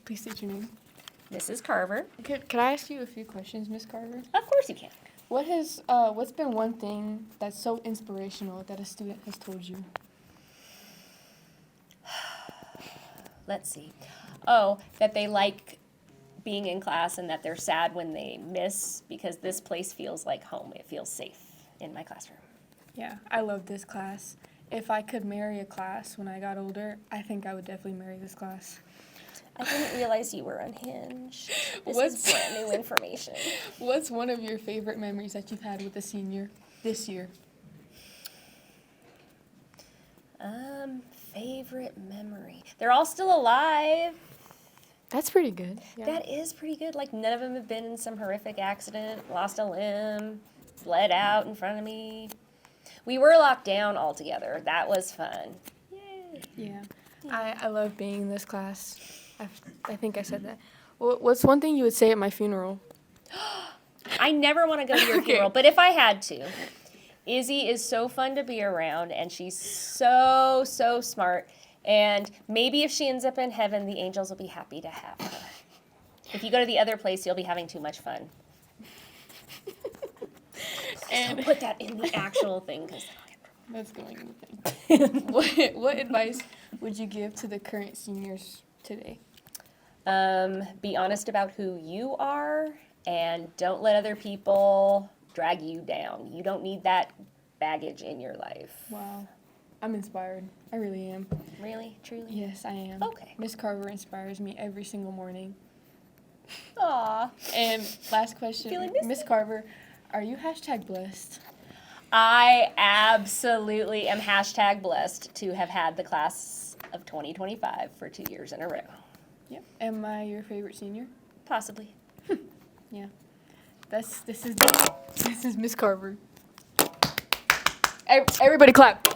Please state your name. Mrs. Carver. Could I ask you a few questions, Miss Carver? Of course you can. What's been one thing that's so inspirational that a student has told you? Let's see. Oh, that they like being in class and that they're sad when they miss because this place feels like home. It feels safe in my classroom. Yeah, I love this class. If I could marry a class when I got older, I think I would definitely marry this class. I didn't realize you were unhinged. This is brand new information. What's one of your favorite memories that you've had with a senior this year? Favorite memory. They're all still alive. That's pretty good. Yeah. That is pretty good. Like, none of them have been in some horrific accident, lost a limb, bled out in front of me. We were locked down all together. That was fun. Yay. Yeah. I love being in this class. I think I said that. What's one thing you would say at my funeral? I never want to go to your funeral, but if I had to, Izzy is so fun to be around, and she's so smart. And maybe if she ends up in heaven, the angels will be happy to have her. If you go to the other place, you'll be having too much fun. And don't put that in the actual thing, because that's going in the thing. What advice would you give to the current seniors today? Be honest about who you are, and don't let other people drag you down. You don't need that baggage in your life. Wow. I'm inspired. I really am. Really? Truly? Yes, I am. Okay. Miss Carver inspires me every single morning. Aw. And last question, Miss Carver, are you #blessed? I absolutely am #blessed to have had the class of 2025 for 2 years in a row. Yep. Am I your favorite senior? Possibly. Yeah. This is Miss Carver. Everybody clap.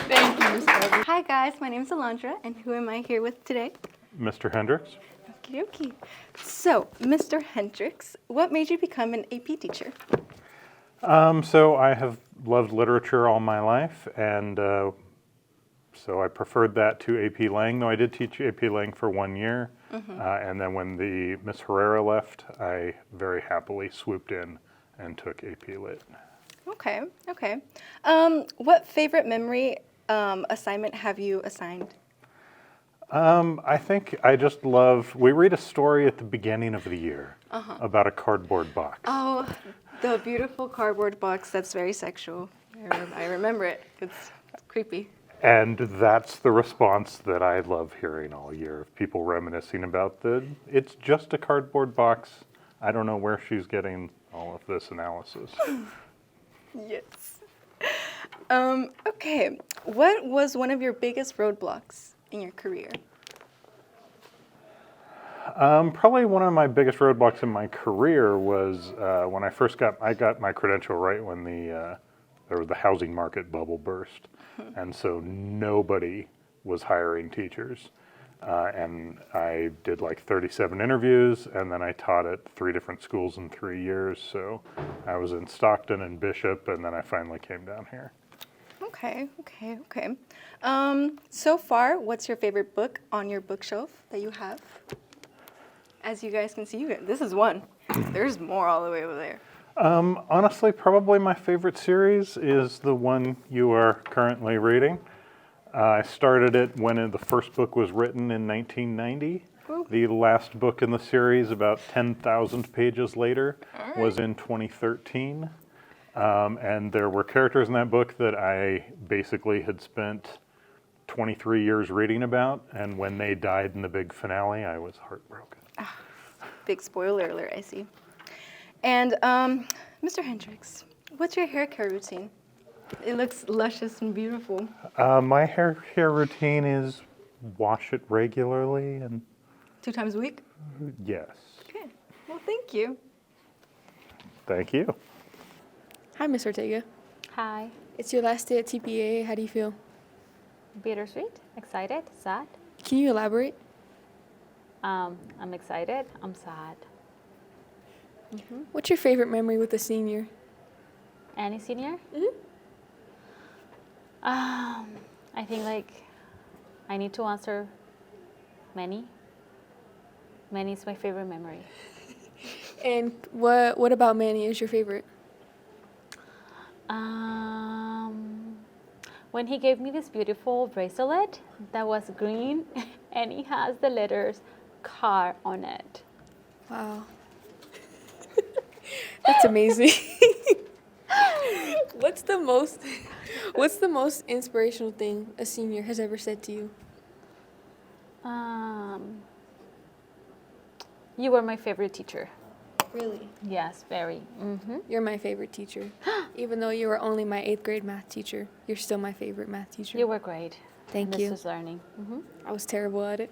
Thank you, Miss Carver. Hi guys, my name is Alondra, and who am I here with today? Mr. Hendrix. Okie dokie. So, Mr. Hendrix, what made you become an AP teacher? So I have loved literature all my life, and so I preferred that to AP Lang, though I did teach AP Lang for 1 year. And then when the Miss Herrera left, I very happily swooped in and took AP Lit. Okay. What favorite memory assignment have you assigned? I think I just love, we read a story at the beginning of the year about a cardboard box. Oh, the beautiful cardboard box that's very sexual. I remember it. It's creepy. And that's the response that I love hearing all year, of people reminiscing about it's just a cardboard box. I don't know where she's getting all of this analysis. Yes. Okay. What was one of your biggest roadblocks in your career? Probably one of my biggest roadblocks in my career was when I got my credential right when there was the housing market bubble burst. And so nobody was hiring teachers. And I did like 37 interviews, and then I taught at 3 different schools in 3 years. So I was in Stockton and Bishop, and then I finally came down here. Okay. So far, what's your favorite book on your bookshelf that you have? As you guys can see, this is one. There's more all the way over there. Honestly, probably my favorite series is the one you are currently reading. I started it when the first book was written in 1990. Ooh. The last book in the series, about 10,000 pages later, was in 2013. And there were characters in that book that I basically had spent 23 years reading about, and when they died in the big finale, I was heartbroken. Big spoiler alert, I see. And Mr. Hendrix, what's your hair care routine? It looks luscious and beautiful. My hair care routine is wash it regularly and 2 times a week? Yes. Okay. Well, thank you. Thank you. Hi, Miss Ortega. Hi. It's your last day at TPA. How do you feel? Bittersweet, excited, sad. Can you elaborate? I'm excited, I'm sad. What's your favorite memory with a senior? Any senior? I think like I need to answer many. Many is my favorite memory. And what about Manny is your favorite? When he gave me this beautiful bracelet that was green and it has the letters car on it. Wow. That's amazing. What's the most inspirational thing a senior has ever said to you? You were my favorite teacher. Really? Yes, very. You're my favorite teacher. Even though you were only my 8th grade math teacher, you're still my favorite math teacher. You were great. Thank This you. was learning. I was terrible at it.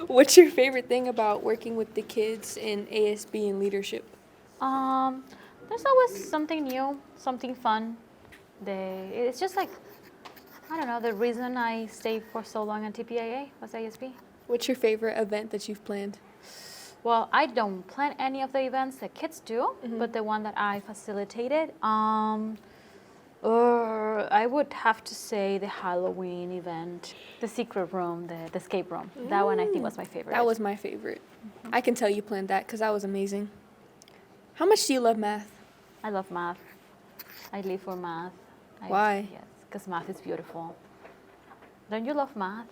What's your favorite thing about working with the kids in ASB and leadership? There's always something new, something fun. It's just like, I don't know, the reason I stayed for so long at TPAA was ASB. What's your favorite event that you've planned? Well, I don't plan any of the events that kids do, but the one that I facilitated, I would have to say the Halloween event, the secret room, the escape room. That one I think was my favorite. That was my favorite. I can tell you planned that because that was amazing. How much do you love math? I love math. I live for math. Why? Yes, because math is beautiful. Don't you love math?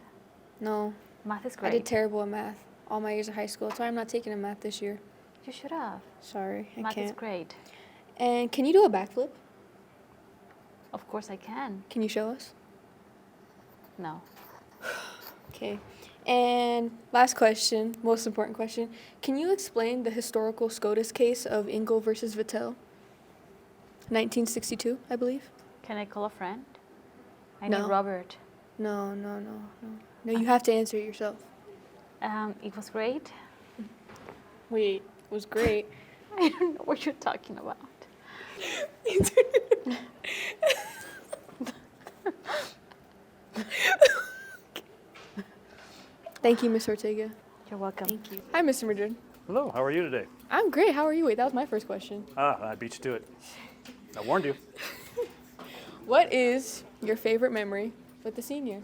No, Math is I great. did terrible at math all my years of high school. That's why I'm not taking a math this year. You should have. Sorry, I Math is can't. great. And can you do a backflip? Of course I can. Can you show us? No. Okay. And last question, most important question. Can you explain the historical SCOTUS case of Ingle versus Vattel? 1962, I believe. Can I call a friend? I No. need Robert. No, you have to answer it yourself. It was great. Wait, it was great. I don't know what you're talking about. Thank you, Miss Ortega. You're welcome. Thank you. Hi, Mr. Madrid. Hello, how are you today? I'm great. How are you? Wait, that was my first question. I beat you to it. I warned you. What is your favorite memory with the senior?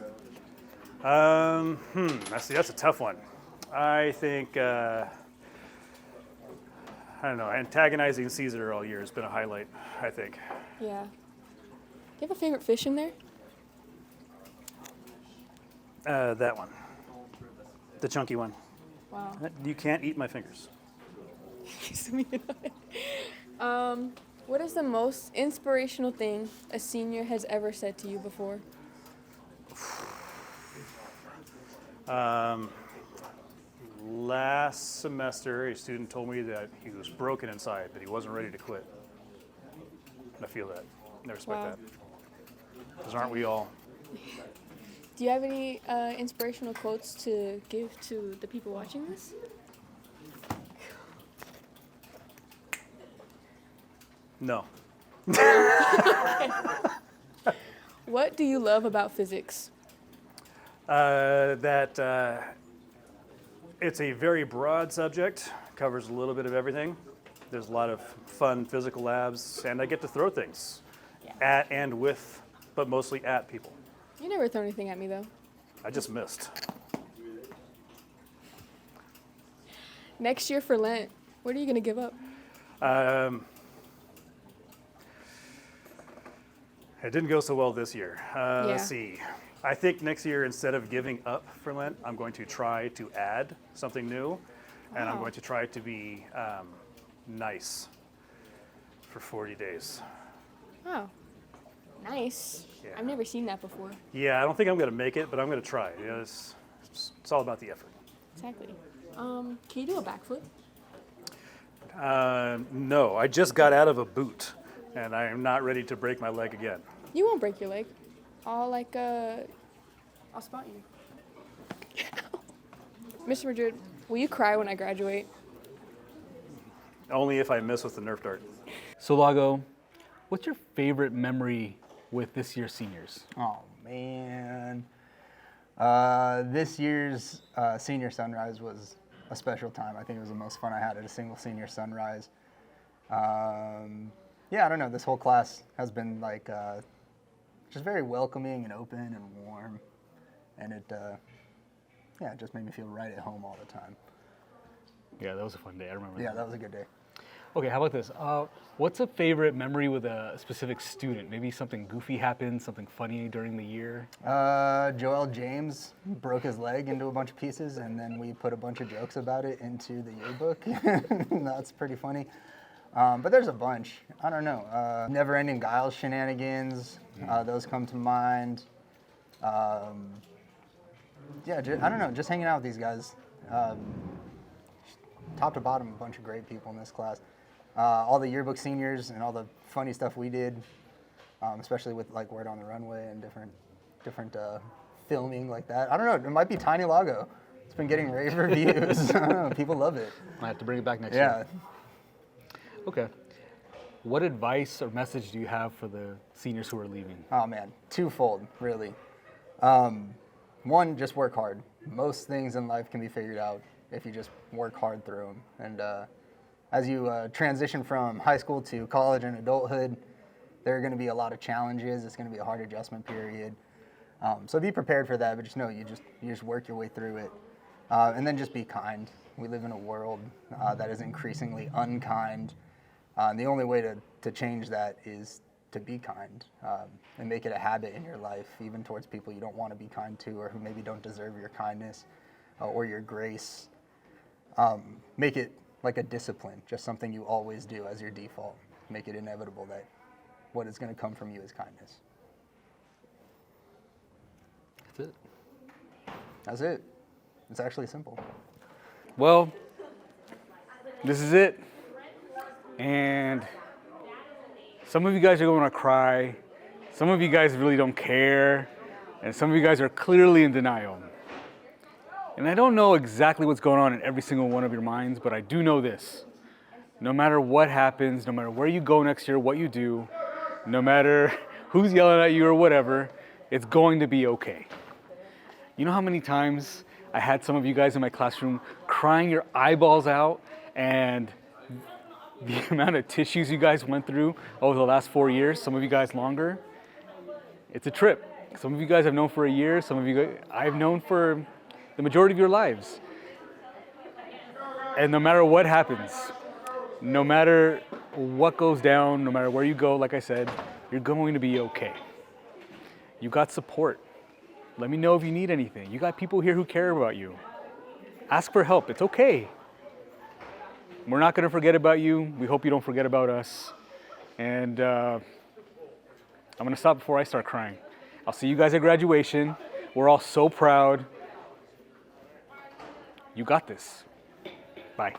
That's a tough one. I think, I don't know, antagonizing Caesar all year has been a highlight, I think. Yeah. Do you have a favorite fish in there? That one. The chunky one. Wow. You can't eat my fingers. What is the most inspirational thing a senior has ever said to you before? Last semester, a student told me that he was broken inside, but he wasn't ready to quit. And I feel that. I respect Wow. that. Because aren't we all? Do you have any inspirational quotes to give to the people watching this? No. What do you love about physics? That it's a very broad subject, covers a little bit of everything. There's a lot of fun physical labs, and I get to throw things at and with, but mostly at people. You never throw anything at me, though. I just missed. Next year for Lent, what are you going to give up? It didn't go so well this year. Yeah. Let's see. I think next year, instead of giving up for Lent, I'm going to try to add something new, and I'm Wow. going to try to be nice for 40 days. Wow. Nice. Yeah. I've never seen that before. Yeah, I don't think I'm going to make it, but I'm going to try. You know, it's all about the effort. Exactly. Can you do a backflip? No, I just got out of a boot, and I am not ready to break my leg again. You won't break your leg. I'll spot you. Mr. Madrid, will you cry when I graduate? Only if I miss with the Nerf dart. So Lago, what's your favorite memory with this year's seniors? Oh man, this year's senior sunrise was a special time. I think it was the most fun I had at a single senior sunrise. Yeah, I don't know. This whole class has been like just very welcoming and open and warm. and it just made me feel right at home all the time. Yeah, that was a fun day. I remember Yeah, that. that was a good day. Okay, how about this? What's a favorite memory with a specific student? Maybe something goofy happened, something funny during the year? Joel James broke his leg into a bunch of pieces, and then we put a bunch of jokes about it into the yearbook. That's pretty funny. But there's a bunch. I don't know. Never Ending Giles shenanigans, those come to mind. I don't know, just hanging out with these guys. Top to bottom, a bunch of great people in this class. All the yearbook seniors and all the funny stuff we did, especially with like Word on the Runway and different filming like that. I don't know, it might be Tiny Lago. It's been getting rave reviews. I don't know, people love it. I have to bring it back next year. Yeah. Okay. What advice or message do you have for the seniors who are leaving? Oh man, twofold, really. One, just work hard. Most things in life can be figured out if you just work hard through them. And as you transition from high school to college and adulthood, there are going to be a lot of challenges. It's going to be a hard adjustment period. So be prepared for that, but just know you just work your way through it. And then just be kind. We live in a world that is increasingly unkind. And the only way to change that is to be kind and make it a habit in your life, even towards people you don't want to be kind to or who maybe don't deserve your kindness or your grace. Make it like a discipline, just something you always do as your default. Make it inevitable that what is going to come from you is kindness. That's it. That's it. It's actually simple. Well, this is it. And some of you guys are going to cry. Some of you guys really don't care. And some of you guys are clearly in denial. And I don't know exactly what's going on in every single one of your minds, but I do know this. No matter what happens, no matter where you go next year, what you do, no matter who's yelling at you or whatever, it's going to be okay. You know how many times I had some of you guys in my classroom crying your eyeballs out, and the amount of tissues you guys went through over the last 4 years, some of you guys longer, it's a trip. Some of you guys I've known for a year, some of you guys I've known for the majority of your lives. And no matter what happens, no matter what goes down, no matter where you go, like I said, you're going to be okay. You got support. Let me know if you need anything. You got people here who care about you. Ask for help. It's okay. We're not going to forget about you. We hope you don't forget about us. And I'm going to stop before I start crying. I'll see you guys at graduation. We're all so proud. You got this. Bye.